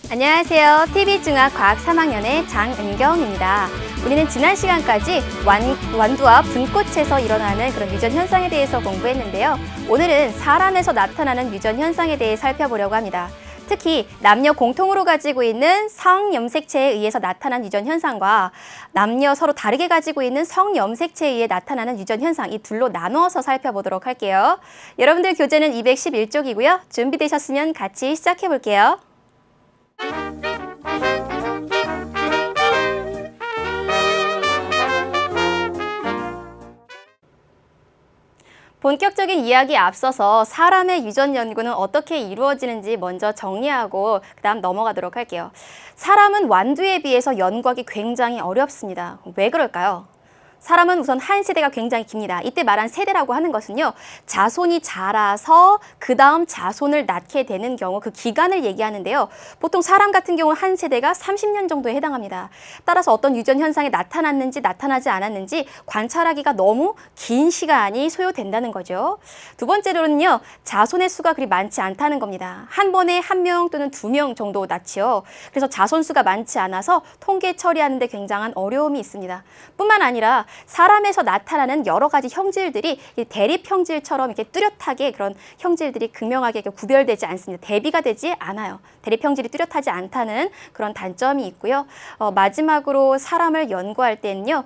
안녕하세요. TV중학과학 3학년의 장은경입니다. 우리는 지난 시간까지 완두와 분꽃에서 일어나는 그런 유전 현상에 대해서 공부했는데요. 오늘은 사람에서 나타나는 유전 현상에 대해 살펴보려고 합니다. 특히 남녀 공통으로 가지고 있는 성염색체에 의해서 나타난 유전 현상과 남녀 서로 다르게 가지고 있는 성염색체에 의해 나타나는 유전 현상, 이 둘로 나누어서 살펴보도록 할게요. 여러분들 교재는 211쪽이고요. 준비되셨으면 같이 시작해 볼게요. 본격적인 이야기에 앞서서 사람의 유전 연구는 어떻게 이루어지는지 먼저 정리하고 그다음 넘어가도록 할게요. 사람은 완두에 비해서 연구하기 굉장히 어렵습니다. 왜 그럴까요? 사람은 우선 한 세대가 굉장히 깁니다. 이때 말한 세대라고 하는 것은요, 자손이 자라서 그 다음 자손을 낳게 되는 경우 그 기간을 얘기하는데요. 보통 사람 같은 경우는 한 세대가 30년 정도에 해당합니다. 따라서 어떤 유전 현상이 나타났는지 나타나지 않았는지 관찰하기가 너무 긴 시간이 소요된다는 거죠. 두 번째로는요, 자손의 수가 그리 많지 않다는 겁니다. 한 번에 1명 또는 2명 정도 낳지요. 그래서 자손 수가 많지 않아서 통계 처리하는 데 굉장한 어려움이 있습니다. 뿐만 아니라 사람에서 나타나는 여러 가지 형질들이 대립 형질처럼 이렇게 뚜렷하게 그런 형질들이 극명하게 구별되지 않습니다. 대비가 되지 않아요. 대립 형질이 뚜렷하지 않다는 그런 단점이 있고요. 마지막으로 사람을 연구할 때는요,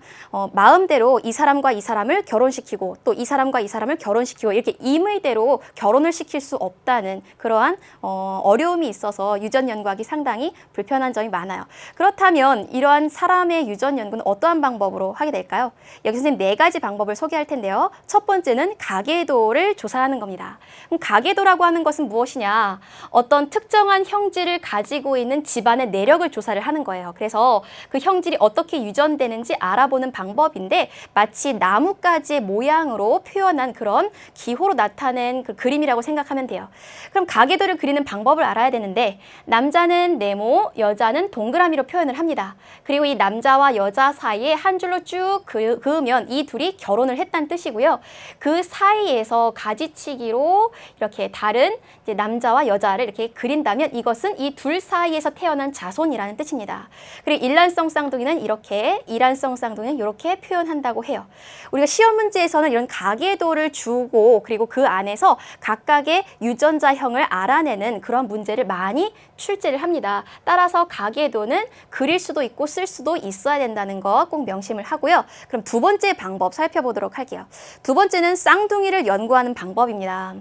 마음대로 이 사람과 이 사람을 결혼시키고 또 이 사람과 이 사람을 결혼시키고 이렇게 임의대로 결혼을 시킬 수 없다는 그러한 어려움이 있어서 유전 연구하기 상당히 불편한 점이 많아요. 그렇다면 이러한 사람의 유전 연구는 어떠한 방법으로 하게 될까요? 여기 선생님 4가지 방법을 소개할 텐데요. 첫 번째는 가계도를 조사하는 겁니다. 그럼 가계도라고 하는 것은 무엇이냐? 어떤 특정한 형질을 가지고 있는 집안의 내력을 조사를 하는 거예요. 그래서 그 형질이 어떻게 유전되는지 알아보는 방법인데 마치 나뭇가지의 모양으로 표현한 그런 기호로 나타낸 그 그림이라고 생각하면 돼요. 그럼 가계도를 그리는 방법을 알아야 되는데 남자는 네모, 여자는 동그라미로 표현을 합니다. 그리고 이 남자와 여자 사이에 한 줄로 쭉 그으면 이 둘이 결혼을 했다는 뜻이고요. 그 사이에서 가지치기로 이렇게 다른 이제 남자와 여자를 이렇게 그린다면 이것은 이 둘 사이에서 태어난 자손이라는 뜻입니다. 그리고 일란성 쌍둥이는 이렇게, 이란성 쌍둥이는 이렇게 표현한다고 해요. 우리가 시험 문제에서는 이런 가계도를 주고 그리고 그 안에서 각각의 유전자형을 알아내는 그런 문제를 많이 출제를 합니다. 따라서 가계도는 그릴 수도 있고 쓸 수도 있어야 된다는 거 꼭 명심을 하고요. 그럼 두 번째 방법 살펴보도록 할게요. 두 번째는 쌍둥이를 연구하는 방법입니다.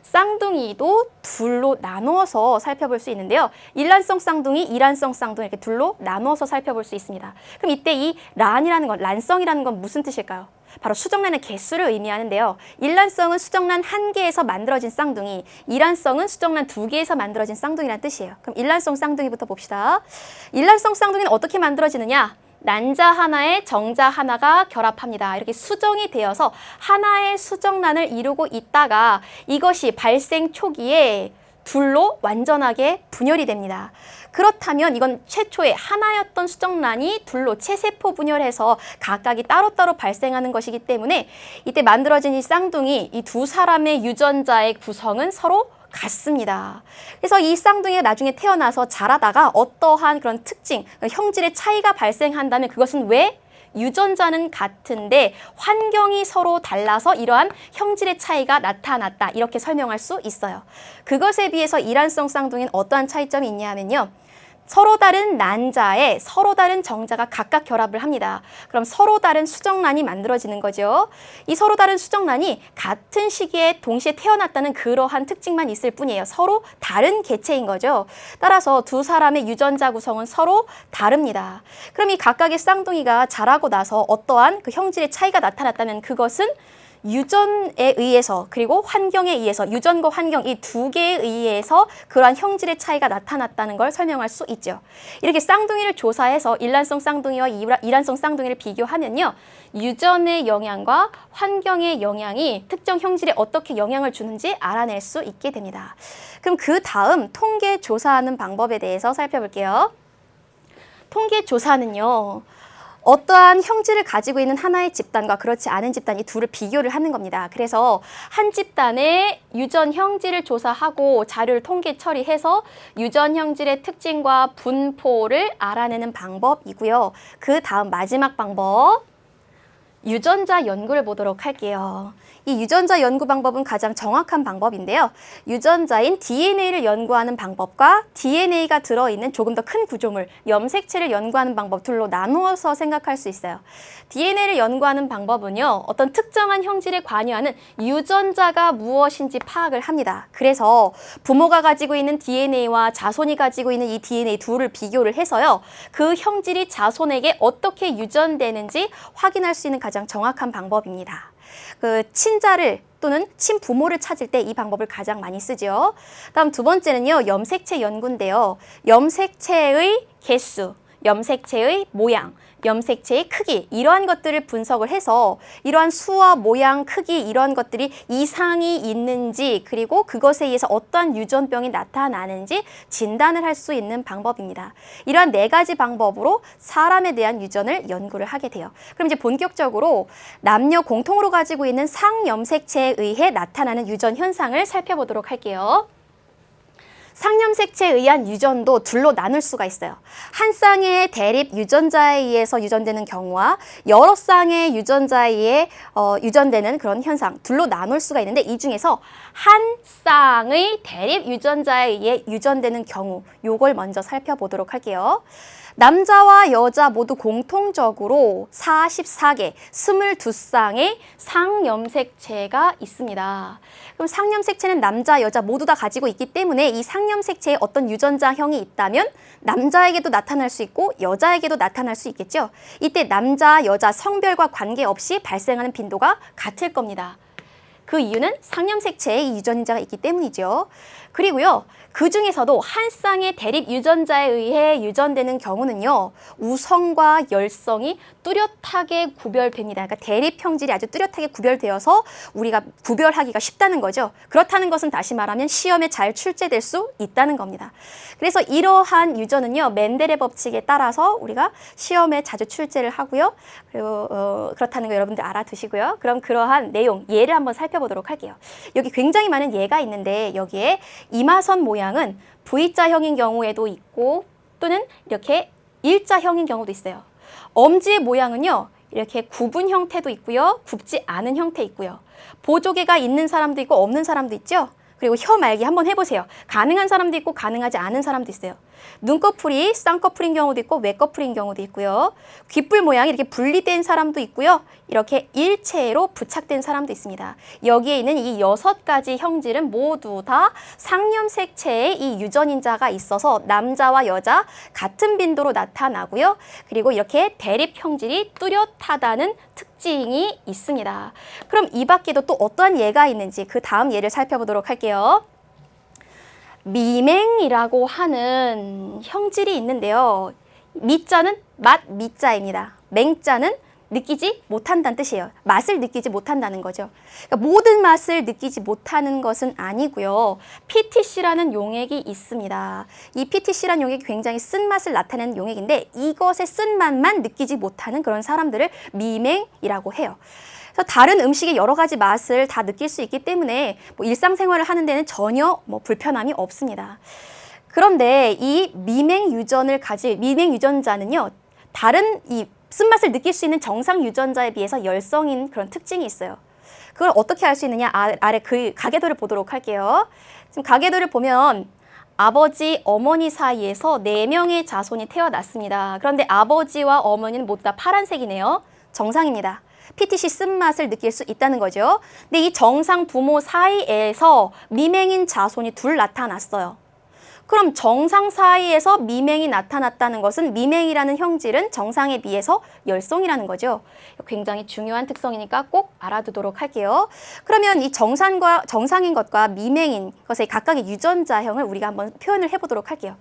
쌍둥이도 둘로 나누어서 살펴볼 수 있는데요. 일란성 쌍둥이, 이란성 쌍둥이 이렇게 둘로 나누어서 살펴볼 수 있습니다. 그럼 이때 이 란이라는 건, 란성이라는 건 무슨 뜻일까요? 바로 수정란의 개수를 의미하는데요. 일란성은 수정란 1개에서 만들어진 쌍둥이, 이란성은 수정란 2개에서 만들어진 쌍둥이라는 뜻이에요. 그럼 일란성 쌍둥이부터 봅시다. 일란성 쌍둥이는 어떻게 만들어지느냐? 난자 하나에 정자 하나가 결합합니다. 이렇게 수정이 되어서 하나의 수정란을 이루고 있다가 이것이 발생 초기에 둘로 완전하게 분열이 됩니다. 그렇다면 이건 최초의 하나였던 수정란이 둘로 체세포 분열해서 각각이 따로따로 발생하는 것이기 때문에 이때 만들어진 이 쌍둥이, 이 두 사람의 유전자의 구성은 서로 같습니다. 그래서 이 쌍둥이가 나중에 태어나서 자라다가 어떠한 그런 특징, 형질의 차이가 발생한다면 그것은 왜? 유전자는 같은데 환경이 서로 달라서 이러한 형질의 차이가 나타났다. 이렇게 설명할 수 있어요. 그것에 비해서 이란성 쌍둥이는 어떠한 차이점이 있냐 하면요. 서로 다른 난자에 서로 다른 정자가 각각 결합을 합니다. 그럼 서로 다른 수정란이 만들어지는 거죠. 이 서로 다른 수정란이 같은 시기에 동시에 태어났다는 그러한 특징만 있을 뿐이에요. 서로 다른 개체인 거죠. 따라서 두 사람의 유전자 구성은 서로 다릅니다. 그럼 이 각각의 쌍둥이가 자라고 나서 어떠한 그 형질의 차이가 나타났다면 그것은 유전에 의해서 그리고 환경에 의해서 유전과 환경 이 2개에 의해서 그러한 형질의 차이가 나타났다는 걸 설명할 수 있죠. 이렇게 쌍둥이를 조사해서 일란성 쌍둥이와 이란성 쌍둥이를 비교하면요. 유전의 영향과 환경의 영향이 특정 형질에 어떻게 영향을 주는지 알아낼 수 있게 됩니다. 그럼 그 다음 통계 조사하는 방법에 대해서 살펴볼게요. 통계 조사는요. 어떠한 형질을 가지고 있는 하나의 집단과 그렇지 않은 집단 이 둘을 비교를 하는 겁니다. 그래서 한 집단의 유전 형질을 조사하고 자료를 통계 처리해서 유전 형질의 특징과 분포를 알아내는 방법이고요. 그 다음 마지막 방법, 유전자 연구를 보도록 할게요. 이 유전자 연구 방법은 가장 정확한 방법인데요. 유전자인 DNA를 연구하는 방법과 DNA가 들어있는 조금 더 큰 구조물, 염색체를 연구하는 방법 둘로 나누어서 생각할 수 있어요. DNA를 연구하는 방법은요, 어떤 특정한 형질에 관여하는 유전자가 무엇인지 파악을 합니다. 그래서 부모가 가지고 있는 DNA와 자손이 가지고 있는 이 DNA 둘을 비교를 해서요, 그 형질이 자손에게 어떻게 유전되는지 확인할 수 있는 가장 정확한 방법입니다. 그 친자를 또는 친부모를 찾을 때 이 방법을 가장 많이 쓰죠. 다음 두 번째는요, 염색체 연구인데요. 염색체의 개수, 염색체의 모양, 염색체의 크기 이러한 것들을 분석을 해서 이러한 수와 모양, 크기 이러한 것들이 이상이 있는지 그리고 그것에 의해서 어떠한 유전병이 나타나는지 진단을 할 수 있는 방법입니다. 이러한 네 가지 방법으로 사람에 대한 유전을 연구를 하게 돼요. 그럼 이제 본격적으로 남녀 공통으로 가지고 있는 상염색체에 의해 나타나는 유전 현상을 살펴보도록 할게요. 상염색체에 의한 유전도 둘로 나눌 수가 있어요. 한 쌍의 대립 유전자에 의해서 유전되는 경우와 여러 쌍의 유전자에 의해 유전되는 그런 현상 둘로 나눌 수가 있는데 이 중에서 한 쌍의 대립 유전자에 의해 유전되는 경우 요걸 먼저 살펴보도록 할게요. 남자와 여자 모두 공통적으로 44개, 22쌍의 상염색체가 있습니다. 그럼 상염색체는 남자, 여자 모두 다 가지고 있기 때문에 이 상염색체에 어떤 유전자형이 있다면 남자에게도 나타날 수 있고 여자에게도 나타날 수 있겠죠. 이때 남자, 여자 성별과 관계없이 발생하는 빈도가 같을 겁니다. 그 이유는 상염색체에 이 유전자가 있기 때문이죠. 그리고요, 그 중에서도 한 쌍의 대립 유전자에 의해 유전되는 경우는요, 우성과 열성이 뚜렷하게 구별됩니다. 그러니까 대립 형질이 아주 뚜렷하게 구별되어서 우리가 구별하기가 쉽다는 거죠. 그렇다는 것은 다시 말하면 시험에 잘 출제될 수 있다는 겁니다. 그래서 이러한 유전은요, 멘델의 법칙에 따라서 우리가 시험에 자주 출제를 하고요. 그리고 그렇다는 거 여러분들 알아두시고요. 그럼 그러한 내용, 예를 한번 살펴보도록 할게요. 여기 굉장히 많은 예가 있는데 여기에 이마선 모양은 V자형인 경우에도 있고 또는 이렇게 일자형인 경우도 있어요. 엄지의 모양은요, 이렇게 굽은 형태도 있고요, 굽지 않은 형태 있고요. 보조개가 있는 사람도 있고 없는 사람도 있죠. 그리고 혀 말기 한번 해보세요. 가능한 사람도 있고 가능하지 않은 사람도 있어요. 눈꺼풀이 쌍꺼풀인 경우도 있고 외꺼풀인 경우도 있고요. 귓불 모양이 이렇게 분리된 사람도 있고요. 이렇게 일체로 부착된 사람도 있습니다. 여기에 있는 이 6가지 형질은 모두 다 상염색체의 이 유전인자가 있어서 남자와 여자 같은 빈도로 나타나고요. 그리고 이렇게 대립 형질이 뚜렷하다는 특징이 있습니다. 그럼 이 밖에도 또 어떠한 예가 있는지 그 다음 예를 살펴보도록 할게요. 미맹이라고 하는 형질이 있는데요. 미자는 맛 미자입니다. 맹자는 느끼지 못한다는 뜻이에요. 맛을 느끼지 못한다는 거죠. 그러니까 모든 맛을 느끼지 못하는 것은 아니고요. PTC라는 용액이 있습니다. 이 PTC라는 용액이 굉장히 쓴맛을 나타내는 용액인데 이것의 쓴맛만 느끼지 못하는 그런 사람들을 미맹이라고 해요. 그래서 다른 음식의 여러 가지 맛을 다 느낄 수 있기 때문에 일상생활을 하는 데는 전혀 불편함이 없습니다. 그런데 이 미맹 유전자는요, 다른 이 쓴맛을 느낄 수 있는 정상 유전자에 비해서 열성인 그런 특징이 있어요. 그걸 어떻게 알 수 있느냐, 아래 그 가계도를 보도록 할게요. 지금 가계도를 보면 아버지, 어머니 사이에서 4명의 자손이 태어났습니다. 그런데 아버지와 어머니는 모두 다 파란색이네요. 정상입니다. PTC 쓴맛을 느낄 수 있다는 거죠. 근데 이 정상 부모 사이에서 미맹인 자손이 둘 나타났어요. 그럼 정상 사이에서 미맹이 나타났다는 것은 미맹이라는 형질은 정상에 비해서 열성이라는 거죠. 굉장히 중요한 특성이니까 꼭 알아두도록 할게요. 그러면 이 정상인 것과 미맹인 것의 각각의 유전자형을 우리가 한번 표현을 해보도록 할게요.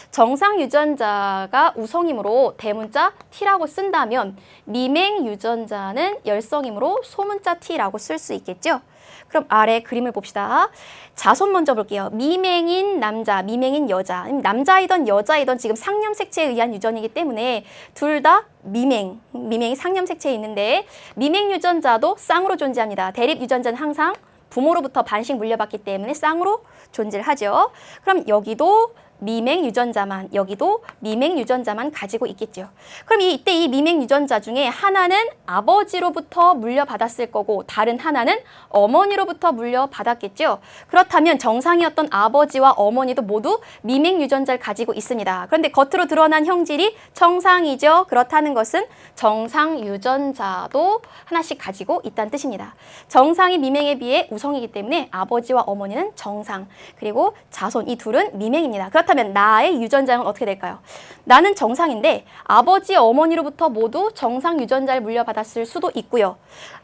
정상 유전자가 우성이므로 대문자 T라고 쓴다면 미맹 유전자는 열성이므로 소문자 T라고 쓸 수 있겠죠. 그럼 아래 그림을 봅시다. 자손 먼저 볼게요. 미맹인 남자, 미맹인 여자. 남자이던 여자이던 지금 상념색체에 의한 유전이기 때문에 둘 다 미맹이 상념색체에 있는데 미맹 유전자도 쌍으로 존재합니다. 대립 유전자는 항상 부모로부터 반씩 물려받기 때문에 쌍으로 존재를 하죠. 그럼 여기도 미맹 유전자만, 여기도 미맹 유전자만 가지고 있겠죠. 그럼 이때 이 미맹 유전자 중에 하나는 아버지로부터 물려받았을 거고 다른 하나는 어머니로부터 물려받았겠죠. 그렇다면 정상이었던 아버지와 어머니도 모두 미맹 유전자를 가지고 있습니다. 그런데 겉으로 드러난 형질이 정상이죠. 그렇다는 것은 정상 유전자도 하나씩 가지고 있다는 뜻입니다. 정상이 미맹에 비해 우성이기 때문에 아버지와 어머니는 정상, 그리고 자손 이 둘은 미맹입니다. 그렇다면 나의 유전자형은 어떻게 될까요? 나는 정상인데 아버지, 어머니로부터 모두 정상 유전자를 물려받았을 수도 있고요.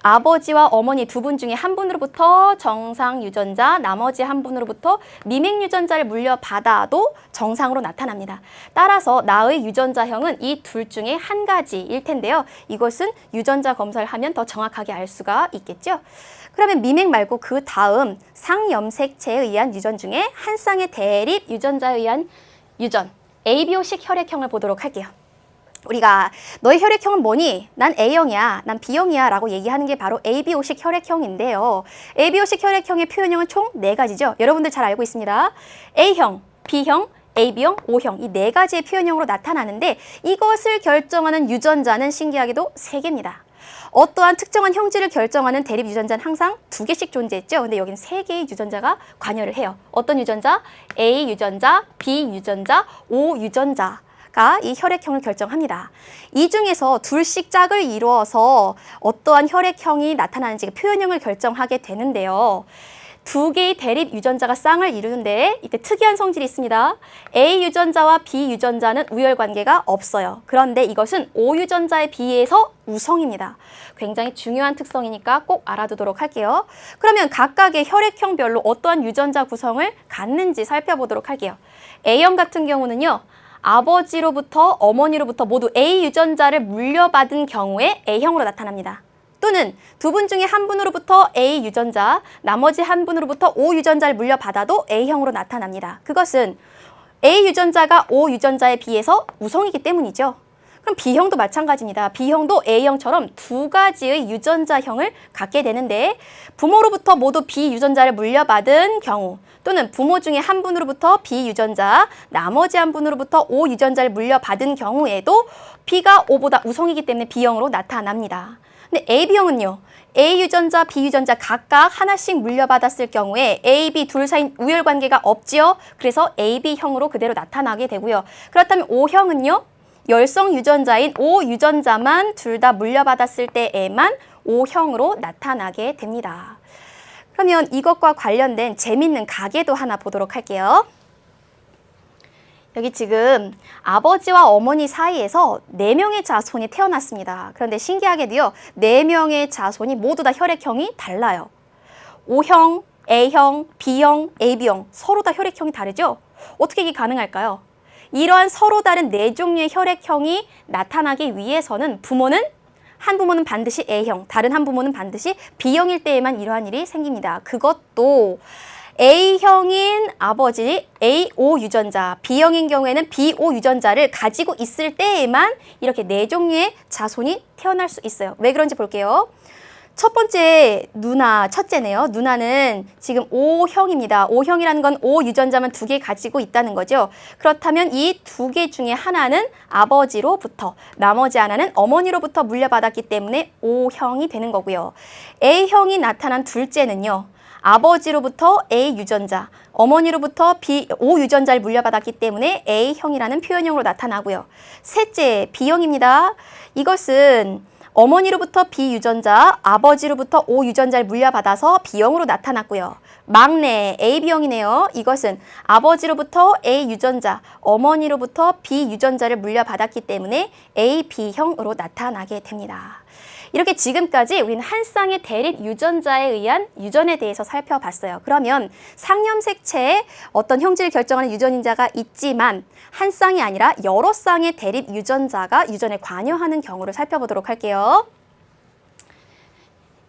아버지와 어머니 두 분 중에 한 분으로부터 정상 유전자, 나머지 한 분으로부터 미맹 유전자를 물려받아도 정상으로 나타납니다. 따라서 나의 유전자형은 이 둘 중에 한 가지일 텐데요. 이것은 유전자 검사를 하면 더 정확하게 알 수가 있겠죠. 그러면 미맹 말고 그 다음 상염색체에 의한 유전 중에 한 쌍의 대립 유전자에 의한 유전, ABO식 혈액형을 보도록 할게요. 우리가 너의 혈액형은 뭐니? 난 A형이야, 난 B형이야 라고 얘기하는 게 바로 ABO식 혈액형인데요. ABO식 혈액형의 표현형은 총 4가지죠. 여러분들 잘 알고 있습니다. A형, B형, AB형, O형 이 4가지의 표현형으로 나타나는데 이것을 결정하는 유전자는 신기하게도 3개입니다. 어떠한 특정한 형질을 결정하는 대립 유전자는 항상 2개씩 존재했죠. 근데 여기는 3개의 유전자가 관여를 해요. 어떤 유전자? A 유전자, B 유전자, O 유전자가 이 혈액형을 결정합니다. 이 중에서 둘씩 짝을 이루어서 어떠한 혈액형이 나타나는지 표현형을 결정하게 되는데요. 2개의 대립 유전자가 쌍을 이루는데 이때 특이한 성질이 있습니다. A 유전자와 B 유전자는 우열관계가 없어요. 그런데 이것은 O 유전자에 비해서 우성입니다. 굉장히 중요한 특성이니까 꼭 알아두도록 할게요. 그러면 각각의 혈액형별로 어떠한 유전자 구성을 갖는지 살펴보도록 할게요. A형 같은 경우는요. 아버지로부터 어머니로부터 모두 A 유전자를 물려받은 경우에 A형으로 나타납니다. 또는 두 분 중에 한 분으로부터 A 유전자, 나머지 한 분으로부터 O 유전자를 물려받아도 A형으로 나타납니다. 그것은 A 유전자가 O 유전자에 비해서 우성이기 때문이죠. 그럼 B형도 마찬가지입니다. B형도 A형처럼 2가지의 유전자형을 갖게 되는데 부모로부터 모두 B 유전자를 물려받은 경우 또는 부모 중에 한 분으로부터 B 유전자, 나머지 한 분으로부터 O 유전자를 물려받은 경우에도 B가 O보다 우성이기 때문에 B형으로 나타납니다. 근데 AB형은요. A 유전자, B 유전자 각각 하나씩 물려받았을 경우에 A, B 둘 사이 우열관계가 없지요. 그래서 AB형으로 그대로 나타나게 되고요. 그렇다면 O형은요. 열성 유전자인 O 유전자만 둘 다 물려받았을 때에만 O형으로 나타나게 됩니다. 그러면 이것과 관련된 재밌는 가계도 하나 보도록 할게요. 여기 지금 아버지와 어머니 사이에서 4명의 자손이 태어났습니다. 그런데 신기하게도요. 4명의 자손이 모두 다 혈액형이 달라요. O형, A형, B형, AB형 서로 다 혈액형이 다르죠? 어떻게 이게 가능할까요? 이러한 서로 다른 4종류의 혈액형이 나타나기 위해서는 한 부모는 반드시 A형, 다른 한 부모는 반드시 B형일 때에만 이러한 일이 생깁니다. 그것도 A형인 아버지 AO 유전자, B형인 경우에는 BO 유전자를 가지고 있을 때에만 이렇게 4종류의 자손이 태어날 수 있어요. 왜 그런지 볼게요. 첫 번째 첫째네요. 누나는 지금 O형입니다. O형이라는 건 O 유전자만 2개 가지고 있다는 거죠. 그렇다면 이 2개 중에 하나는 아버지로부터, 나머지 하나는 어머니로부터 물려받았기 때문에 O형이 되는 거고요. A형이 나타난 둘째는요. 아버지로부터 A 유전자, 어머니로부터 O 유전자를 물려받았기 때문에 A형이라는 표현형으로 나타나고요. 셋째, B형입니다. 이것은 어머니로부터 B 유전자, 아버지로부터 O 유전자를 물려받아서 B형으로 나타났고요. 막내 AB형이네요. 이것은 아버지로부터 A 유전자, 어머니로부터 B 유전자를 물려받았기 때문에 AB형으로 나타나게 됩니다. 이렇게 지금까지 우리는 한 쌍의 대립 유전자에 의한 유전에 대해서 살펴봤어요. 그러면 상염색체에 어떤 형질을 결정하는 유전인자가 있지만 한 쌍이 아니라 여러 쌍의 대립 유전자가 유전에 관여하는 경우를 살펴보도록 할게요.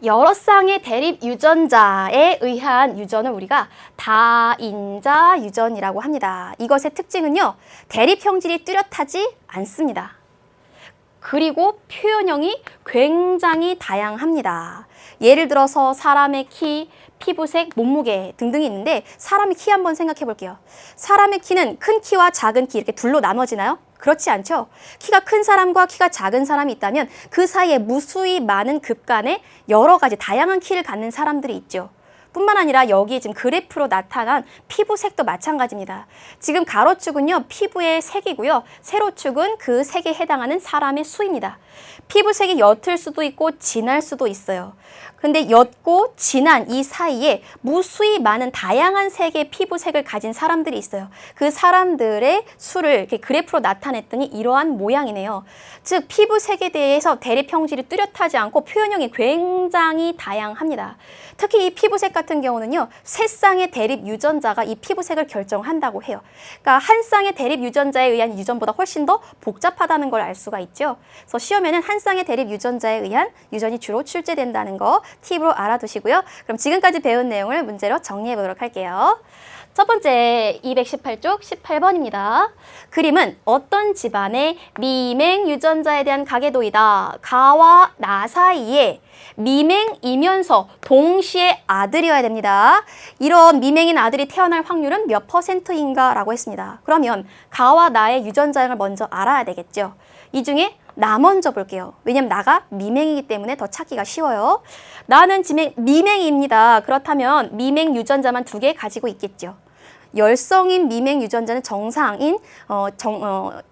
여러 쌍의 대립 유전자에 의한 유전을 우리가 다인자 유전이라고 합니다. 이것의 특징은요, 대립 형질이 뚜렷하지 않습니다. 그리고 표현형이 굉장히 다양합니다. 예를 들어서 사람의 키, 피부색, 몸무게 등등이 있는데 사람의 키 한번 생각해 볼게요. 사람의 키는 큰 키와 작은 키 이렇게 둘로 나눠지나요? 그렇지 않죠? 키가 큰 사람과 키가 작은 사람이 있다면 그 사이에 무수히 많은 급간의 여러 가지 다양한 키를 갖는 사람들이 있죠. 뿐만 아니라 여기 지금 그래프로 나타난 피부색도 마찬가지입니다. 지금 가로축은요, 피부의 색이고요. 세로축은 그 색에 해당하는 사람의 수입니다. 피부색이 옅을 수도 있고 진할 수도 있어요. 근데 옅고 진한 이 사이에 무수히 많은 다양한 색의 피부색을 가진 사람들이 있어요. 그 사람들의 수를 이렇게 그래프로 나타냈더니 이러한 모양이네요. 즉 피부색에 대해서 대립 형질이 뚜렷하지 않고 표현형이 굉장히 다양합니다. 특히 이 피부색 같은 경우는요, 세 쌍의 대립 유전자가 이 피부색을 결정한다고 해요. 그러니까 한 쌍의 대립 유전자에 의한 유전보다 훨씬 더 복잡하다는 걸 알 수가 있죠. 그래서 시험에는 한 쌍의 대립 유전자에 의한 유전이 주로 출제된다는 거 팁으로 알아두시고요. 그럼 지금까지 배운 내용을 문제로 정리해 보도록 할게요. 첫 번째 218쪽 18번입니다. 그림은 어떤 집안의 미맹 유전자에 대한 가계도이다. 가와 나 사이에 미맹이면서 동시에 아들이어야 됩니다. 이런 미맹인 아들이 태어날 확률은 몇 %인가 라고 했습니다. 그러면 가와 나의 유전자형을 먼저 알아야 되겠죠. 이 중에 나 먼저 볼게요. 왜냐면 나가 미맹이기 때문에 더 찾기가 쉬워요. 나는 미맹입니다. 그렇다면 미맹 유전자만 2개 가지고 있겠죠. 열성인 미맹 유전자는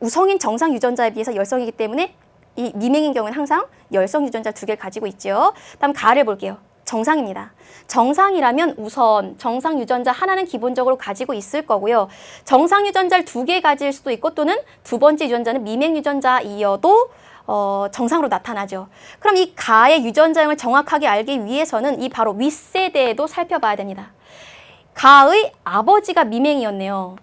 우성인 정상 유전자에 비해서 열성이기 때문에 이 미맹인 경우는 항상 열성 유전자 2개를 가지고 있죠. 다음 가를 볼게요. 정상입니다. 정상이라면 우선 정상 유전자 하나는 기본적으로 가지고 있을 거고요. 정상 유전자를 2개 가질 수도 있고 또는 두 번째 유전자는 미맹 유전자이어도 정상으로 나타나죠. 그럼 이 가의 유전자형을 정확하게 알기 위해서는 이 바로 윗세대에도 살펴봐야 됩니다. 가의 아버지가 미맹이었네요.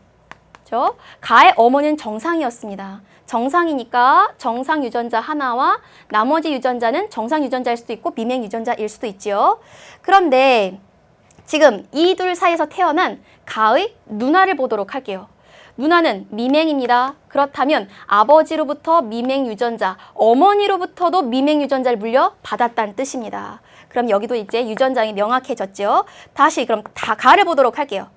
그렇죠? 가의 어머니는 정상이었습니다. 정상이니까 정상 유전자 하나와 나머지 유전자는 정상 유전자일 수도 있고 미맹 유전자일 수도 있죠. 그런데 지금 이 둘 사이에서 태어난 가의 누나를 보도록 할게요. 누나는 미맹입니다. 그렇다면 아버지로부터 미맹 유전자, 어머니로부터도 미맹 유전자를 물려받았다는 뜻입니다. 그럼 여기도 이제 유전자형이 명확해졌죠. 다시 그럼 다 가를 보도록 할게요.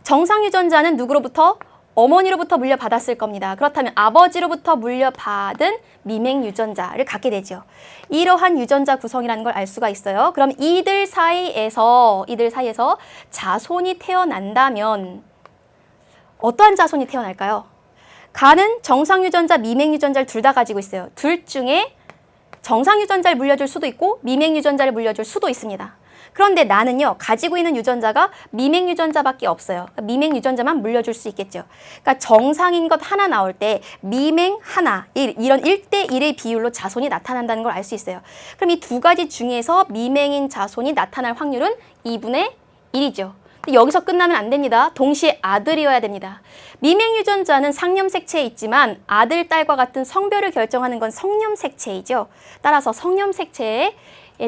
정상 유전자는 누구로부터? 어머니로부터 물려받았을 겁니다. 그렇다면 아버지로부터 물려받은 미맹 유전자를 갖게 되죠. 이러한 유전자 구성이라는 걸 알 수가 있어요. 그럼 이들 사이에서 자손이 태어난다면 어떠한 자손이 태어날까요? 가는 정상 유전자, 미맹 유전자를 둘 다 가지고 있어요. 둘 중에 정상 유전자를 물려줄 수도 있고 미맹 유전자를 물려줄 수도 있습니다. 그런데 나는요, 가지고 있는 유전자가 미맹 유전자밖에 없어요. 미맹 유전자만 물려줄 수 있겠죠. 그러니까 정상인 것 하나 나올 때 미맹 하나, 이런 1대1의 비율로 자손이 나타난다는 걸 알 수 있어요. 그럼 이 두 가지 중에서 미맹인 자손이 나타날 확률은 2분의 1이죠. 여기서 끝나면 안 됩니다. 동시에 아들이어야 됩니다. 미맹 유전자는 상념색체에 있지만 아들, 딸과 같은 성별을 결정하는 건 성념색체이죠. 따라서 성념색체에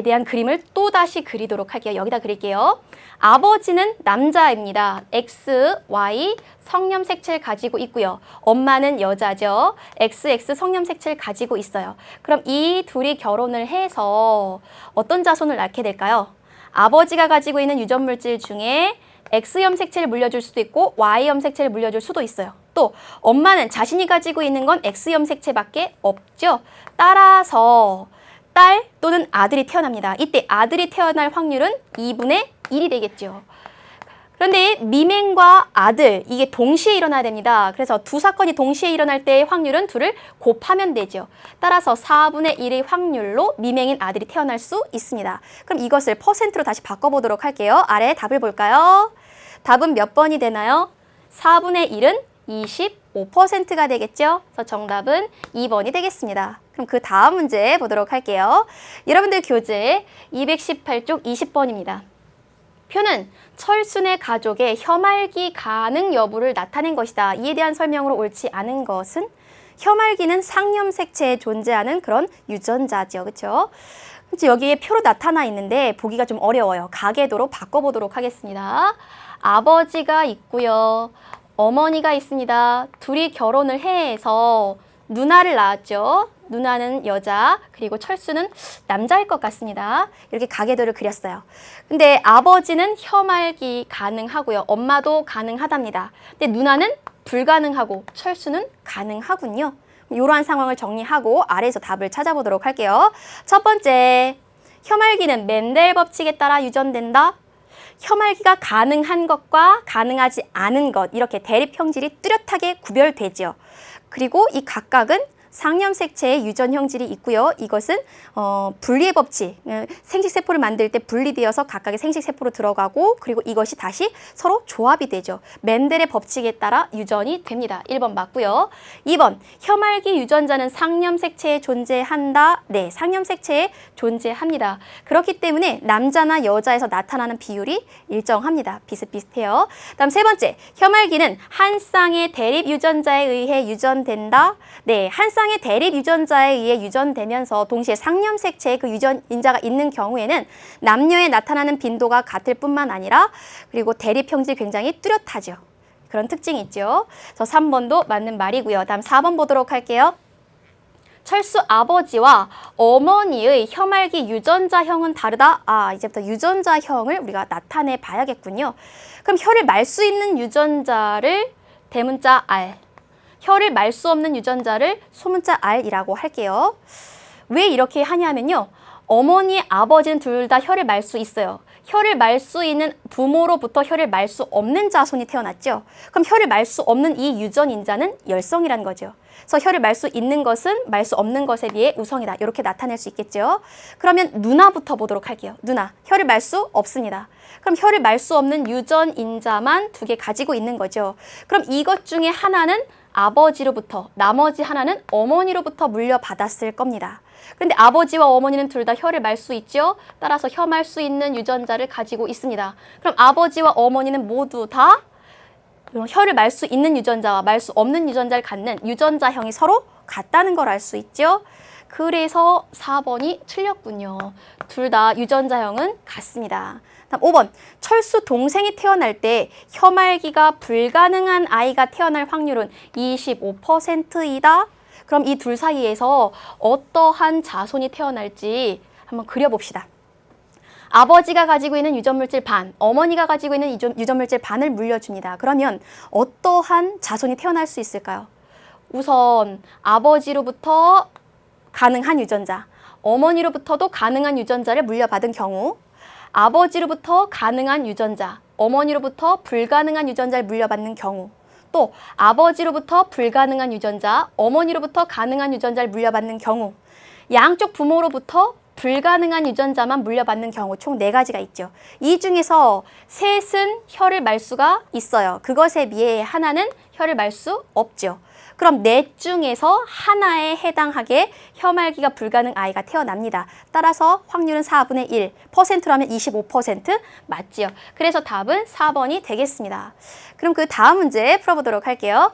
대한 그림을 또다시 그리도록 할게요. 여기다 그릴게요. 아버지는 남자입니다. X, Y 성념색체를 가지고 있고요. 엄마는 여자죠. XX 성념색체를 가지고 있어요. 그럼 이 둘이 결혼을 해서 어떤 자손을 낳게 될까요? 아버지가 가지고 있는 유전물질 중에 X염 색체를 물려줄 수도 있고 Y염 색체를 물려줄 수도 있어요. 또 엄마는 자신이 가지고 있는 건 X염 색체밖에 없죠. 따라서 딸 또는 아들이 태어납니다. 이때 아들이 태어날 확률은 2분의 1이 되겠죠. 그런데 미맹과 아들, 이게 동시에 일어나야 됩니다. 그래서 두 사건이 동시에 일어날 때의 확률은 둘을 곱하면 되죠. 따라서 4분의 1의 확률로 미맹인 아들이 태어날 수 있습니다. 그럼 이것을 퍼센트로 다시 바꿔보도록 할게요. 아래 답을 볼까요? 답은 몇 번이 되나요? 4분의 1은 25%가 되겠죠? 그래서 정답은 2번이 되겠습니다. 그럼 그 다음 문제 보도록 할게요. 여러분들 교재 218쪽 20번입니다. 표는 철순의 가족의 혐알기 가능 여부를 나타낸 것이다. 이에 대한 설명으로 옳지 않은 것은 혐알기는 상념색체에 존재하는 그런 유전자죠. 그렇죠? 그치, 여기에 표로 나타나 있는데 보기가 좀 어려워요. 가계도로 바꿔보도록 하겠습니다. 아버지가 있고요. 어머니가 있습니다. 둘이 결혼을 해서 누나를 낳았죠. 누나는 여자, 그리고 철수는 남자일 것 같습니다. 이렇게 가계도를 그렸어요. 근데 아버지는 혀말기 가능하고요. 엄마도 가능하답니다. 근데 누나는 불가능하고 철수는 가능하군요. 이러한 상황을 정리하고 아래에서 답을 찾아보도록 할게요. 첫 번째, 혀말기는 멘델 법칙에 따라 유전된다. 혀말기가 가능한 것과 가능하지 않은 것, 이렇게 대립 형질이 뚜렷하게 구별되죠. 그리고 이 각각은 상념색체의 유전 형질이 있고요. 이것은 분리의 법칙, 생식세포를 만들 때 분리되어서 각각의 생식세포로 들어가고, 그리고 이것이 다시 서로 조합이 되죠. 멘델의 법칙에 따라 유전이 됩니다. 1번 맞고요. 2번, 혀말기 유전자는 상념색체에 존재한다. 네, 상념색체에 존재합니다. 그렇기 때문에 남자나 여자에서 나타나는 비율이 일정합니다. 비슷비슷해요. 다음 세 번째, 혀말기는 한 쌍의 대립 유전자에 의해 유전된다. 네, 한 쌍의 대립 유전자에 의해 유전되면서 동시에 상념색체의 그 유전인자가 있는 경우에는 남녀에 나타나는 빈도가 같을 뿐만 아니라 그리고 대립 형질이 굉장히 뚜렷하죠. 그런 특징이 있죠. 그래서 3번도 맞는 말이고요. 다음 4번 보도록 할게요. 철수 아버지와 어머니의 혀말기 유전자형은 다르다. 이제부터 유전자형을 우리가 나타내 봐야겠군요. 그럼 혀를 말 수 있는 유전자를 대문자 R, 혀를 말 수 없는 유전자를 소문자 R이라고 할게요. 왜 이렇게 하냐면요. 어머니, 아버지는 둘 다 혀를 말 수 있어요. 혀를 말 수 있는 부모로부터 혀를 말 수 없는 자손이 태어났죠. 그럼 혀를 말 수 없는 이 유전인자는 열성이라는 거죠. 그래서 혀를 말 수 있는 것은 말 수 없는 것에 비해 우성이다. 이렇게 나타낼 수 있겠죠. 그러면 누나부터 보도록 할게요. 누나, 혀를 말 수 없습니다. 그럼 혀를 말 수 없는 유전인자만 2개 가지고 있는 거죠. 그럼 이것 중에 하나는 아버지로부터, 나머지 하나는 어머니로부터 물려받았을 겁니다. 그런데 아버지와 어머니는 둘 다 혀를 말 수 있죠. 따라서 혀 말 수 있는 유전자를 가지고 있습니다. 그럼 아버지와 어머니는 모두 다 혀를 말 수 있는 유전자와 말 수 없는 유전자를 갖는 유전자형이 서로 같다는 걸 알 수 있죠. 그래서 4번이 틀렸군요. 둘 다 유전자형은 같습니다. 다음 5번, 철수 동생이 태어날 때 혀말기가 불가능한 아이가 태어날 확률은 25%이다. 그럼 이 둘 사이에서 어떠한 자손이 태어날지 한번 그려봅시다. 아버지가 가지고 있는 유전물질 반, 어머니가 가지고 있는 유전물질 반을 물려줍니다. 그러면 어떠한 자손이 태어날 수 있을까요? 우선 아버지로부터 가능한 유전자, 어머니로부터도 가능한 유전자를 물려받은 경우, 아버지로부터 가능한 유전자, 어머니로부터 불가능한 유전자를 물려받는 경우, 또 아버지로부터 불가능한 유전자, 어머니로부터 가능한 유전자를 물려받는 경우, 양쪽 부모로부터 불가능한 유전자만 물려받는 경우 총 4가지가 있죠. 이 중에서 셋은 혀를 말 수가 있어요. 그것에 비해 하나는 혀를 말 수 없죠. 그럼 넷 중에서 하나에 해당하게 혀말기가 불가능 아이가 태어납니다. 따라서 확률은 4분의 1, 퍼센트라면 25% 맞지요. 그래서 답은 4번이 되겠습니다. 그럼 그 다음 문제 풀어보도록 할게요.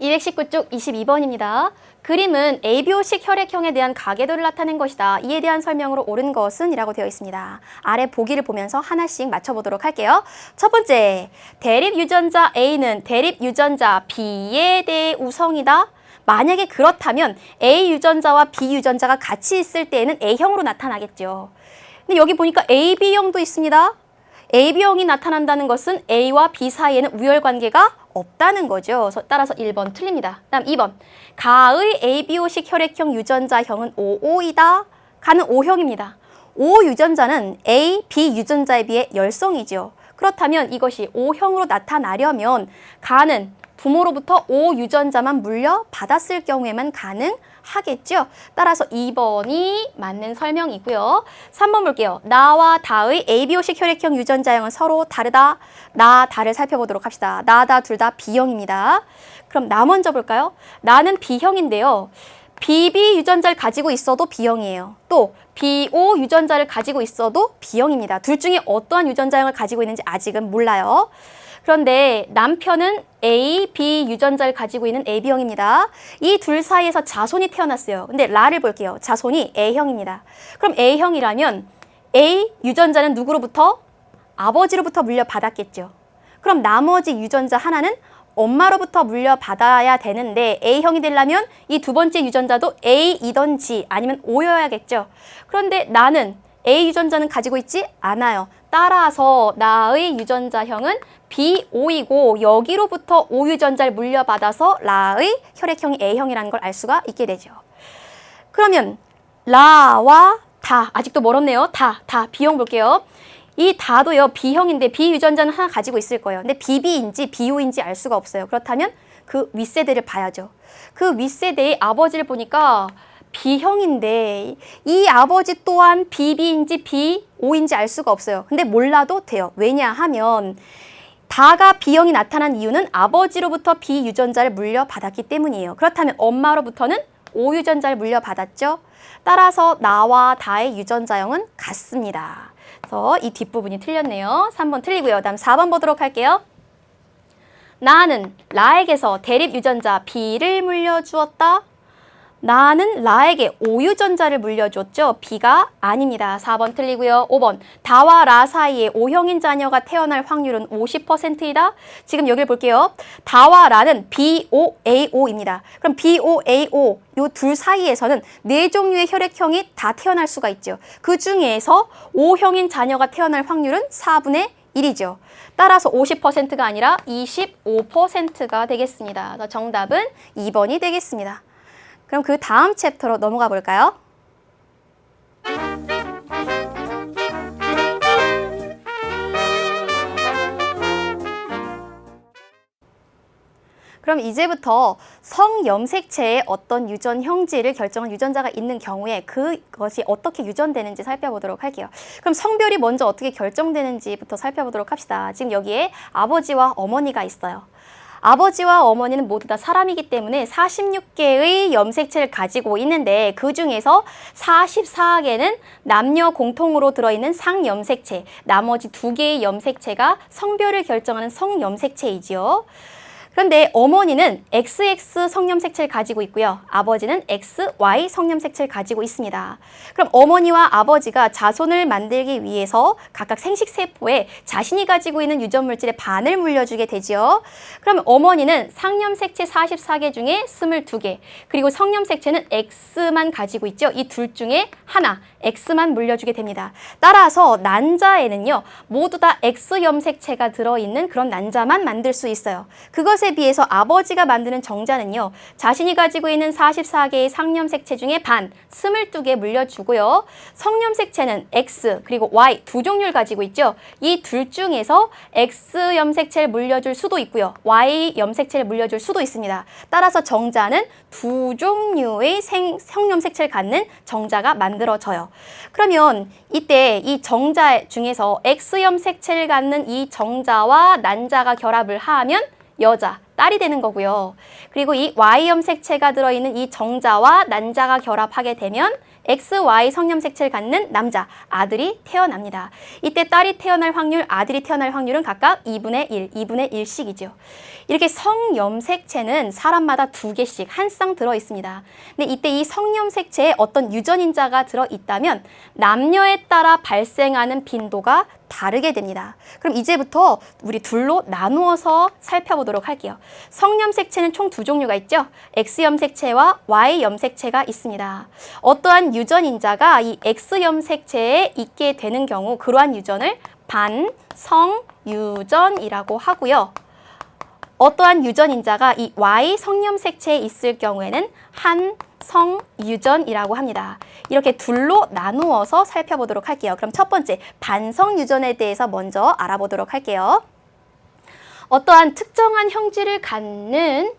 219쪽 22번입니다. 그림은 ABO식 혈액형에 대한 가계도를 나타낸 것이다. 이에 대한 설명으로 옳은 것은? 이라고 되어 있습니다. 아래 보기를 보면서 하나씩 맞춰보도록 할게요. 첫 번째, 대립 유전자 A는 대립 유전자 B에 대해 우성이다. 만약에 그렇다면 A 유전자와 B 유전자가 같이 있을 때에는 A형으로 나타나겠죠. 근데 여기 보니까 AB형도 있습니다. AB형이 나타난다는 것은 A와 B 사이에는 우열관계가 없다는 거죠. 따라서 1번 틀립니다. 다음 2번. 가의 ABO식 혈액형 유전자형은 55이다. 가는 O형입니다. O 유전자는 A, B 유전자에 비해 열성이죠. 그렇다면 이것이 O형으로 나타나려면 가는 부모로부터 O 유전자만 물려받았을 경우에만 가능하겠죠. 따라서 2번이 맞는 설명이고요. 3번 볼게요. 나와 다의 ABO식 혈액형 유전자형은 서로 다르다. 나, 다를 살펴보도록 합시다. 나, 다 둘 다 B형입니다. 그럼 나 먼저 볼까요? 나는 B형인데요. BB 유전자를 가지고 있어도 B형이에요. 또 BO 유전자를 가지고 있어도 B형입니다. 둘 중에 어떠한 유전자형을 가지고 있는지 아직은 몰라요. 그런데 남편은 A, B 유전자를 가지고 있는 AB형입니다. 이 둘 사이에서 자손이 태어났어요. 근데 라를 볼게요. 자손이 A형입니다. 그럼 A형이라면 A 유전자는 누구로부터? 아버지로부터 물려받았겠죠. 그럼 나머지 유전자 하나는 엄마로부터 물려받아야 되는데 A형이 되려면 이 두 번째 유전자도 A이던지 아니면 O여야겠죠. 그런데 나는 A 유전자는 가지고 있지 않아요. 따라서 나의 유전자형은 B5이고 여기로부터 O 유전자를 물려받아서 라의 혈액형이 A형이라는 걸 알 수가 있게 되죠. 그러면 라와 다, 아직도 멀었네요. 다 B형 볼게요. 이 다도요, B형인데 B 유전자는 하나 가지고 있을 거예요. 근데 BB인지 BO인지 알 수가 없어요. 그렇다면 그 윗세대를 봐야죠. 그 윗세대의 아버지를 보니까 B형인데 이 아버지 또한 BB인지 BO인지 알 수가 없어요. 근데 몰라도 돼요. 왜냐하면 다가 B형이 나타난 이유는 아버지로부터 B 유전자를 물려받았기 때문이에요. 그렇다면 엄마로부터는 O 유전자를 물려받았죠. 따라서 나와 다의 유전자형은 같습니다. 그래서 이 뒷부분이 틀렸네요. 3번 틀리고요. 다음 4번 보도록 할게요. 나는 라에게서 대립 유전자 B를 물려주었다. 나는 라에게 O 유전자를 물려줬죠. B가 아닙니다. 4번 틀리고요. 5번 다와 라 사이에 O형인 자녀가 태어날 확률은 50%이다. 지금 여기를 볼게요. 다와 라는 BOAO입니다. 그럼 BOAO 요 둘 사이에서는 네 종류의 혈액형이 다 태어날 수가 있죠. 그 중에서 O형인 자녀가 태어날 확률은 4분의 1이죠. 따라서 50%가 아니라 25%가 되겠습니다. 정답은 2번이 되겠습니다. 그럼 그 다음 챕터로 넘어가 볼까요? 그럼 이제부터 성염색체의 어떤 유전 형질을 결정한 유전자가 있는 경우에 그것이 어떻게 유전되는지 살펴보도록 할게요. 그럼 성별이 먼저 어떻게 결정되는지부터 살펴보도록 합시다. 지금 여기에 아버지와 어머니가 있어요. 아버지와 어머니는 모두 다 사람이기 때문에 46개의 염색체를 가지고 있는데 그 중에서 44개는 남녀 공통으로 들어있는 상염색체, 나머지 2개의 염색체가 성별을 결정하는 성염색체이지요. 그런데 어머니는 XX 성염색체를 가지고 있고요. 아버지는 XY 성염색체를 가지고 있습니다. 그럼 어머니와 아버지가 자손을 만들기 위해서 각각 생식세포에 자신이 가지고 있는 유전물질의 반을 물려주게 되지요. 그럼 어머니는 상염색체 44개 중에 22개, 그리고 성염색체는 X만 가지고 있죠. 이 둘 중에 하나, X만 물려주게 됩니다. 따라서 난자에는요, 모두 다 X염색체가 들어있는 그런 난자만 만들 수 있어요. 그것에 비해서 아버지가 만드는 정자는요, 자신이 가지고 있는 44개의 상염색체 중에 반, 22개 물려주고요. 성염색체는 X 그리고 Y 두 종류를 가지고 있죠. 이 둘 중에서 X염색체를 물려줄 수도 있고요. Y염색체를 물려줄 수도 있습니다. 따라서 정자는 두 종류의 성염색체를 갖는 정자가 만들어져요. 그러면 이때 이 정자 중에서 X염색체를 갖는 이 정자와 난자가 결합을 하면 여자, 딸이 되는 거고요. 그리고 이 Y염색체가 들어있는 이 정자와 난자가 결합하게 되면 XY 성염색체를 갖는 남자, 아들이 태어납니다. 이때 딸이 태어날 확률, 아들이 태어날 확률은 각각 2분의 1, 2분의 1씩이죠. 이렇게 성염색체는 사람마다 2개씩 한 쌍 들어있습니다. 근데 이때 이 성염색체에 어떤 유전인자가 들어있다면 남녀에 따라 발생하는 빈도가 다르게 됩니다. 그럼 이제부터 우리 둘로 나누어서 살펴보도록 할게요. 성염색체는 총 2종류가 있죠. X염색체와 Y염색체가 있습니다. 어떠한 유전인자가 이 X염색체에 있게 되는 경우 그러한 유전을 반성유전이라고 하고요. 어떠한 유전인자가 이 Y 성염색체에 있을 경우에는 한성유전이라고 합니다. 이렇게 둘로 나누어서 살펴보도록 할게요. 그럼 첫 번째, 반성유전에 대해서 먼저 알아보도록 할게요. 어떠한 특정한 형질을 갖는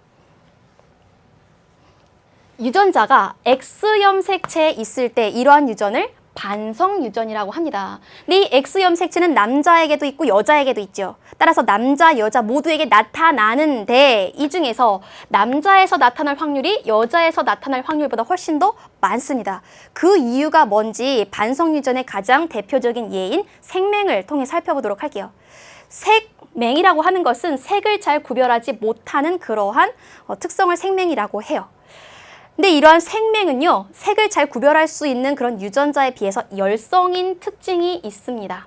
유전자가 X염색체에 있을 때 이러한 유전을 반성유전이라고 합니다. 근데 이 X염색체는 남자에게도 있고 여자에게도 있죠. 따라서 남자, 여자 모두에게 나타나는데 이 중에서 남자에서 나타날 확률이 여자에서 나타날 확률보다 훨씬 더 많습니다. 그 이유가 뭔지 반성유전의 가장 대표적인 예인 색맹을 통해 살펴보도록 할게요. 생맹이라고 하는 것은 색을 잘 구별하지 못하는 그러한 특성을 생맹이라고 해요. 근데 이러한 생맹은요, 색을 잘 구별할 수 있는 그런 유전자에 비해서 열성인 특징이 있습니다.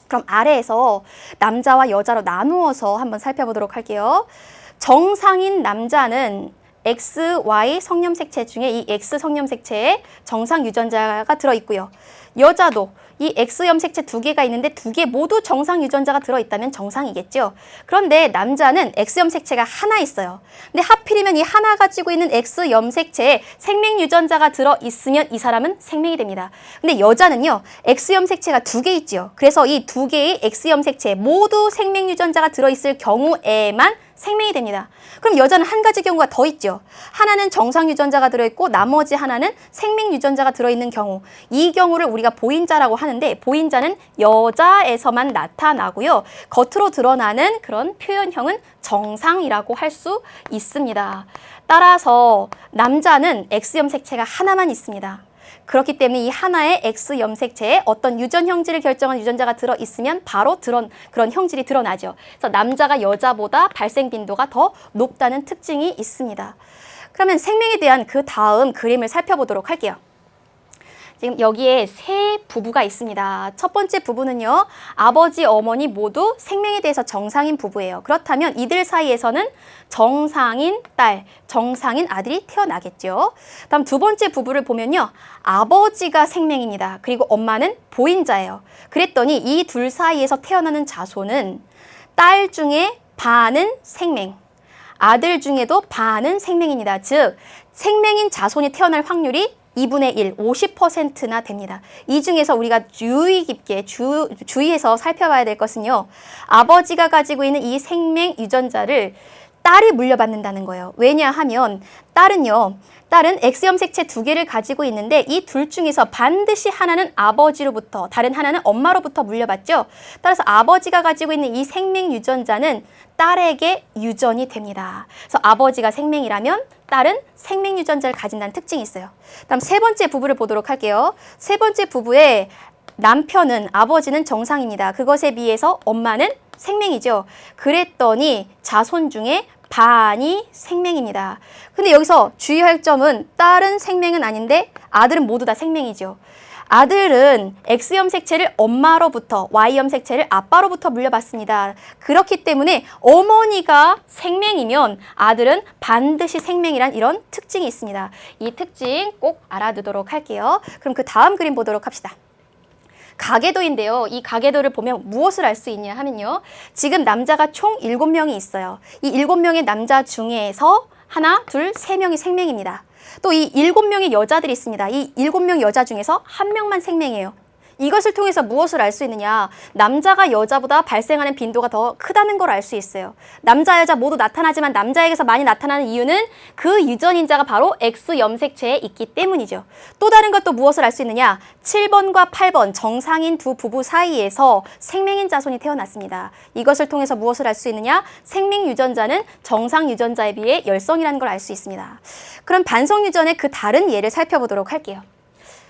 그럼 아래에서 남자와 여자로 나누어서 한번 살펴보도록 할게요. 정상인 남자는 XY 성염색체 중에 이 X 성염색체에 정상 유전자가 들어있고요. 여자도 이 X염색체 두 개가 있는데 두 개 모두 정상 유전자가 들어있다면 정상이겠죠. 그런데 남자는 X염색체가 하나 있어요. 근데 하필이면 이 하나 가지고 있는 X염색체에 생명 유전자가 들어있으면 이 사람은 생명이 됩니다. 근데 여자는요, X염색체가 두 개 있죠. 그래서 이 두 개의 X염색체 모두 생명 유전자가 들어있을 경우에만 생명이 됩니다. 그럼 여자는 한 가지 경우가 더 있죠. 하나는 정상 유전자가 들어있고 나머지 하나는 생명 유전자가 들어있는 경우. 이 경우를 우리가 보인자라고 하는데 보인자는 여자에서만 나타나고요. 겉으로 드러나는 그런 표현형은 정상이라고 할 수 있습니다. 따라서 남자는 X염색체가 하나만 있습니다. 그렇기 때문에 이 하나의 X염색체에 어떤 유전 형질을 결정한 유전자가 들어있으면 바로 그런 형질이 드러나죠. 그래서 남자가 여자보다 발생 빈도가 더 높다는 특징이 있습니다. 그러면 생명에 대한 그 다음 그림을 살펴보도록 할게요. 지금 여기에 세 부부가 있습니다. 첫 번째 부부는요, 아버지, 어머니 모두 생명에 대해서 정상인 부부예요. 그렇다면 이들 사이에서는 정상인 딸, 정상인 아들이 태어나겠죠. 다음 두 번째 부부를 보면요, 아버지가 생명입니다. 그리고 엄마는 보인자예요. 그랬더니 이 둘 사이에서 태어나는 자손은 딸 중에 반은 생명, 아들 중에도 반은 생명입니다. 즉, 생명인 자손이 태어날 확률이 2분의 1, 50%나 됩니다. 이 중에서 우리가 유의 깊게 주의해서 살펴봐야 될 것은요, 아버지가 가지고 있는 이 생명 유전자를 딸이 물려받는다는 거예요. 왜냐하면 딸은 X염색체 두 개를 가지고 있는데 이 둘 중에서 반드시 하나는 아버지로부터, 다른 하나는 엄마로부터 물려받죠. 따라서 아버지가 가지고 있는 이 생명 유전자는 딸에게 유전이 됩니다. 그래서 아버지가 생명이라면 딸은 생명 유전자를 가진다는 특징이 있어요. 다음 세 번째 부부를 보도록 할게요. 세 번째 부부의 남편은, 아버지는 정상입니다. 그것에 비해서 엄마는 생명이죠. 그랬더니 자손 중에 반이 생명입니다. 근데 여기서 주의할 점은 딸은 생명은 아닌데 아들은 모두 다 생명이죠. 아들은 X염색체를 엄마로부터, Y염색체를 아빠로부터 물려받습니다. 그렇기 때문에 어머니가 생명이면 아들은 반드시 생명이란 이런 특징이 있습니다. 이 특징 꼭 알아두도록 할게요. 그럼 그 다음 그림 보도록 합시다. 가계도인데요. 이 가계도를 보면 무엇을 알 수 있냐 하면요, 지금 남자가 총 7명이 있어요. 이 7명의 남자 중에서 하나, 둘, 세 명이 생명입니다. 또 이 7명의 여자들이 있습니다. 이 7명 여자 중에서 한 명만 생명이에요. 이것을 통해서 무엇을 알 수 있느냐? 남자가 여자보다 발생하는 빈도가 더 크다는 걸 알 수 있어요. 남자, 여자 모두 나타나지만 남자에게서 많이 나타나는 이유는 그 유전인자가 바로 X염색체에 있기 때문이죠. 또 다른 것도 무엇을 알 수 있느냐? 7번과 8번 정상인 두 부부 사이에서 생명인 자손이 태어났습니다. 이것을 통해서 무엇을 알 수 있느냐? 생명 유전자는 정상 유전자에 비해 열성이라는 걸 알 수 있습니다. 그럼 반성 유전의 그 다른 예를 살펴보도록 할게요.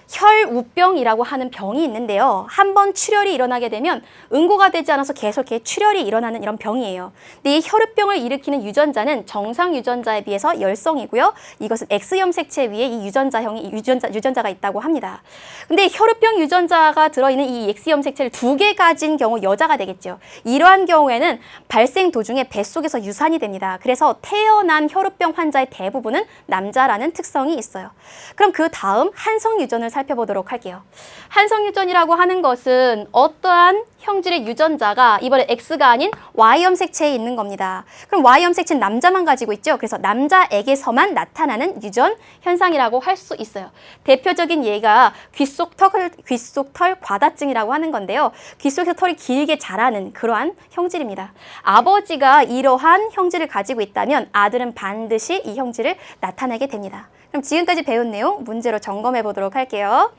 혈우병이라고 하는 병이 있는데요. 한번 출혈이 일어나게 되면 응고가 되지 않아서 계속 이렇게 출혈이 일어나는 이런 병이에요. 근데 이 혈우병을 일으키는 유전자는 정상 유전자에 비해서 열성이고요. 이것은 X염색체 위에 이 유전자가 있다고 합니다. 근데 혈우병 유전자가 들어있는 이 X염색체를 두 개 가진 경우 여자가 되겠죠. 이러한 경우에는 발생 도중에 뱃속에서 유산이 됩니다. 그래서 태어난 혈우병 환자의 대부분은 남자라는 특성이 있어요. 그럼 그 다음 한성 유전을 살펴보도록 할게요. 한성 유전이라고 하는 것은 어떠한 형질의 유전자가 이번에 X가 아닌 Y염색체에 있는 겁니다. 그럼 Y염색체는 남자만 가지고 있죠. 그래서 남자에게서만 나타나는 유전 현상이라고 할 수 있어요. 대표적인 예가 귓속털 과다증이라고 하는 건데요. 귓속에서 털이 길게 자라는 그러한 형질입니다. 아버지가 이러한 형질을 가지고 있다면 아들은 반드시 이 형질을 나타내게 됩니다. 그럼 지금까지 배운 내용 문제로 점검해 보도록 할게요.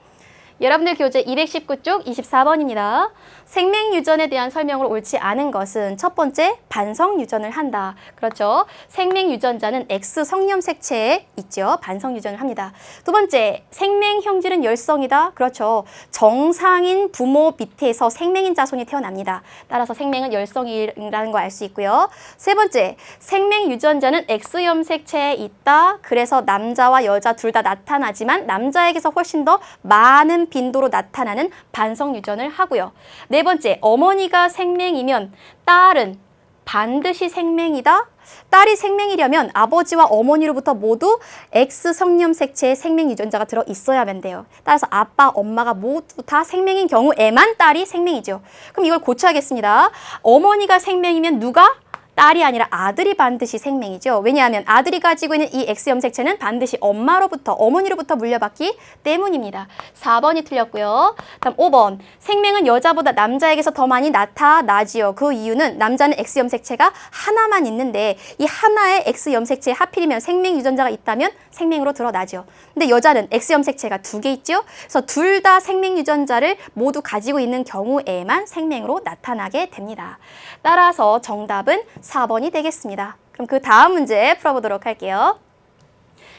여러분들 교재 219쪽 24번입니다. 생명유전에 대한 설명으로 옳지 않은 것은 첫 번째, 반성유전을 한다. 그렇죠. 생명유전자는 X 성염색체에 있죠. 반성유전을 합니다. 두 번째, 생명형질은 열성이다. 그렇죠. 정상인 부모 밑에서 생명인 자손이 태어납니다. 따라서 생명은 열성이라는 거 알 수 있고요. 세 번째, 생명유전자는 X염색체에 있다. 그래서 남자와 여자 둘 다 나타나지만 남자에게서 훨씬 더 많은 빈도로 나타나는 반성유전을 하고요. 네 번째, 어머니가 생명이면 딸은 반드시 생명이다. 딸이 생명이려면 아버지와 어머니로부터 모두 X 성염색체의 생명 유전자가 들어 있어야만 돼요. 따라서 아빠, 엄마가 모두 다 생명인 경우에만 딸이 생명이죠. 그럼 이걸 고쳐야겠습니다. 어머니가 생명이면 누가? 딸이 아니라 아들이 반드시 생명이죠. 왜냐하면 아들이 가지고 있는 이 X염색체는 반드시 어머니로부터 물려받기 때문입니다. 4번이 틀렸고요. 다음 5번. 생명은 여자보다 남자에게서 더 많이 나타나지요. 그 이유는 남자는 X염색체가 하나만 있는데 이 하나의 X염색체에 하필이면 생명 유전자가 있다면 생명으로 드러나죠. 근데 여자는 X염색체가 2개 있죠. 그래서 둘 다 생명 유전자를 모두 가지고 있는 경우에만 생명으로 나타나게 됩니다. 따라서 정답은 4번이 되겠습니다. 그럼 그 다음 문제 풀어보도록 할게요.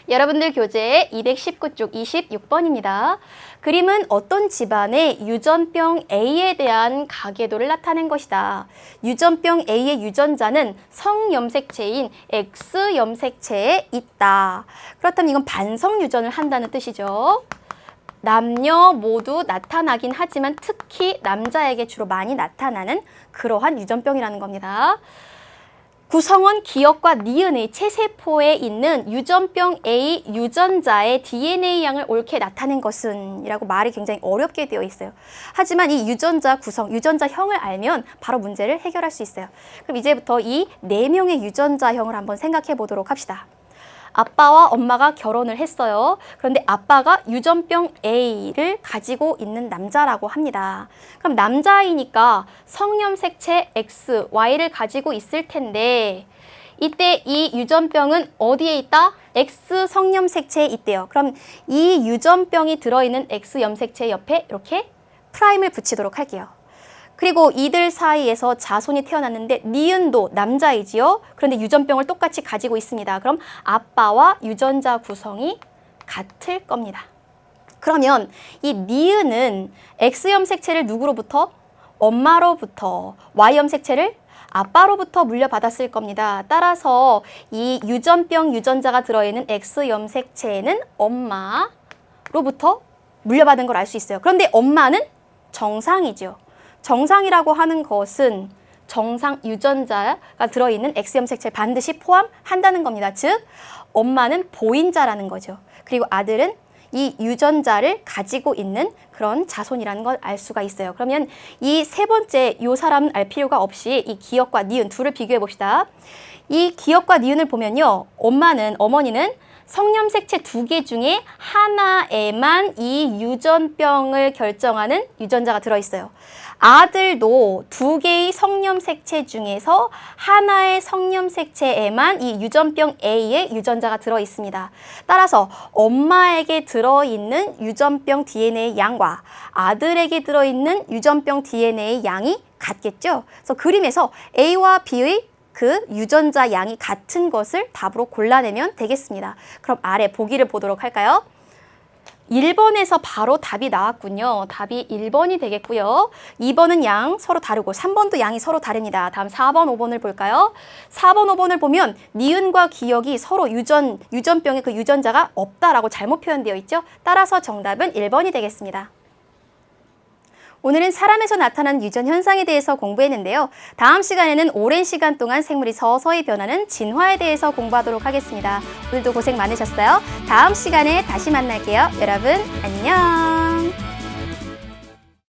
여러분들 교재 219쪽 26번입니다. 그림은 어떤 집안의 유전병 A에 대한 가계도를 나타낸 것이다. 유전병 A의 유전자는 성염색체인 X염색체에 있다. 그렇다면 이건 반성유전을 한다는 뜻이죠. 남녀 모두 나타나긴 하지만 특히 남자에게 주로 많이 나타나는 그러한 유전병이라는 겁니다. 구성원 기억과 니은의 체세포에 있는 유전병 A 유전자의 DNA 양을 옳게 나타낸 것은 이라고 말이 굉장히 어렵게 되어 있어요. 하지만 이 유전자 구성, 유전자형을 알면 바로 문제를 해결할 수 있어요. 그럼 이제부터 이 4명의 유전자형을 한번 생각해 보도록 합시다. 아빠와 엄마가 결혼을 했어요. 그런데 아빠가 유전병 A를 가지고 있는 남자라고 합니다. 그럼 남자이니까 성염색체 X, Y를 가지고 있을 텐데 이때 이 유전병은 어디에 있다? X 성염색체에 있대요. 그럼 이 유전병이 들어있는 X 염색체 옆에 이렇게 프라임을 붙이도록 할게요. 그리고 이들 사이에서 자손이 태어났는데 니은도 남자이지요. 그런데 유전병을 똑같이 가지고 있습니다. 그럼 아빠와 유전자 구성이 같을 겁니다. 그러면 이 니은은 X염색체를 누구로부터? 엄마로부터, Y염색체를 아빠로부터 물려받았을 겁니다. 따라서 이 유전병 유전자가 들어있는 X염색체는 엄마로부터 물려받은 걸 알 수 있어요. 그런데 엄마는 정상이죠. 정상이라고 하는 것은 정상 유전자가 들어있는 X염색체를 반드시 포함한다는 겁니다. 즉, 엄마는 보인자라는 거죠. 그리고 아들은 이 유전자를 가지고 있는 그런 자손이라는 걸 알 수가 있어요. 그러면 이 세 번째 이 사람은 알 필요가 없이 이 기억과 니은 둘을 비교해 봅시다. 이 기억과 니은을 보면요. 어머니는 성염색체 2개 중에 하나에만 이 유전병을 결정하는 유전자가 들어있어요. 아들도 2개의 성염색체 중에서 하나의 성염색체에만 이 유전병 A의 유전자가 들어있습니다. 따라서 엄마에게 들어있는 유전병 DNA 양과 아들에게 들어있는 유전병 DNA 양이 같겠죠? 그래서 그림에서 A와 B의 그 유전자 양이 같은 것을 답으로 골라내면 되겠습니다. 그럼 아래 보기를 보도록 할까요? 1번에서 바로 답이 나왔군요. 답이 1번이 되겠고요. 2번은 양 서로 다르고 3번도 양이 서로 다릅니다. 다음 4번, 5번을 볼까요? 4번, 5번을 보면 니은과 기억이 서로 유전병의 그 유전자가 없다라고 잘못 표현되어 있죠. 따라서 정답은 1번이 되겠습니다. 오늘은 사람에서 나타나는 유전 현상에 대해서 공부했는데요. 다음 시간에는 오랜 시간 동안 생물이 서서히 변하는 진화에 대해서 공부하도록 하겠습니다. 오늘도 고생 많으셨어요. 다음 시간에 다시 만날게요. 여러분 안녕.